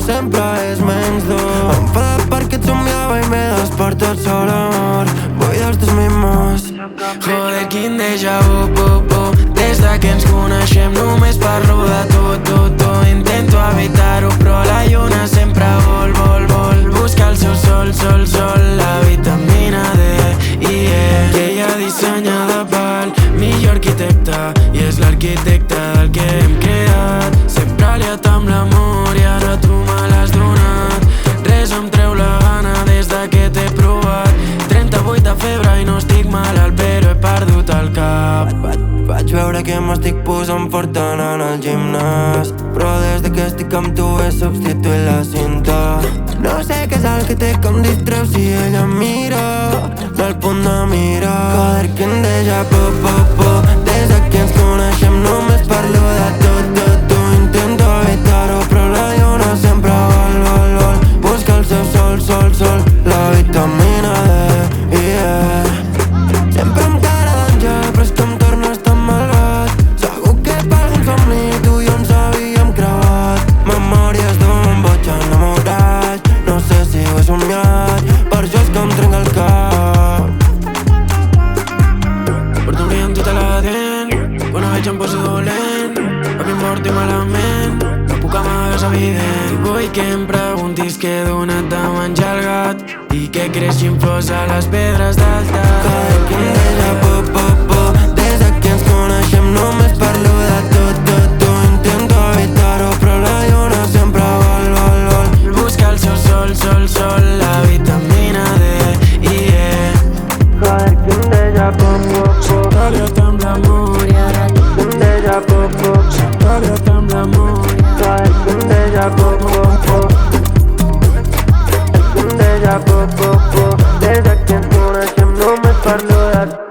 sempre és menys dur. Enfadat perquè et somiava i m'he despertat sol, amor. Vull els teus mimos. Joder, quin déjà vu, Des de que ens coneixem només parlo de tu. Intento evitar-ho però la lluna sempre vol buscar el seu sol, la vitamina D, yeah. Que ella dissenyada pel millor arquitecte i és l'arquitecte del que hem creat. Sempre aliat amb l'amor i ara tu me l'has donat. Res em treu la gana des de que t'he provat. 38 de febre i no estic malalt però he perdut el cap. Vaig veure que m'estic posant fort anant al gimnàs, però des de que estic amb tu he substituït la cinta. No sé què és el que té que em distreu si ella em mira del punt de mira. Joder, quin déjà vu, des de que ens coneixem només parlo de tu. Intento evitar-ho però la lluna sempre vol buscar el seu sol, la vitamina D, yeah. Sempre amb cara d'àngel però és que em tornes tan malvat. Segur que per algun somni tu i jo ens havíem crevat. Memòries d'un boig enamorat, no sé si ho he somiat, per això és que em trenca el cap. Porto un dia amb tota la dent, quan ho veig em poso dolent. Papi em porti malament, no puc amagar, és evident. I vull que em preguntis què he donat de menjar al gat i que creixin flors a les pedres del tap. Joder, quin déjà vu, des de que ens coneixem només parlo de tu. Intento evitar-ho però la lluna sempre vol buscar el seu sol, la vitamina D, yeah. Joder, quin déjà vu, Aliat amb l'amor i ara quin déjà vu, aliat amb l'amor. joder, quin déjà vu, quin déjà vu, des de que ens coneixem només parlo de tu.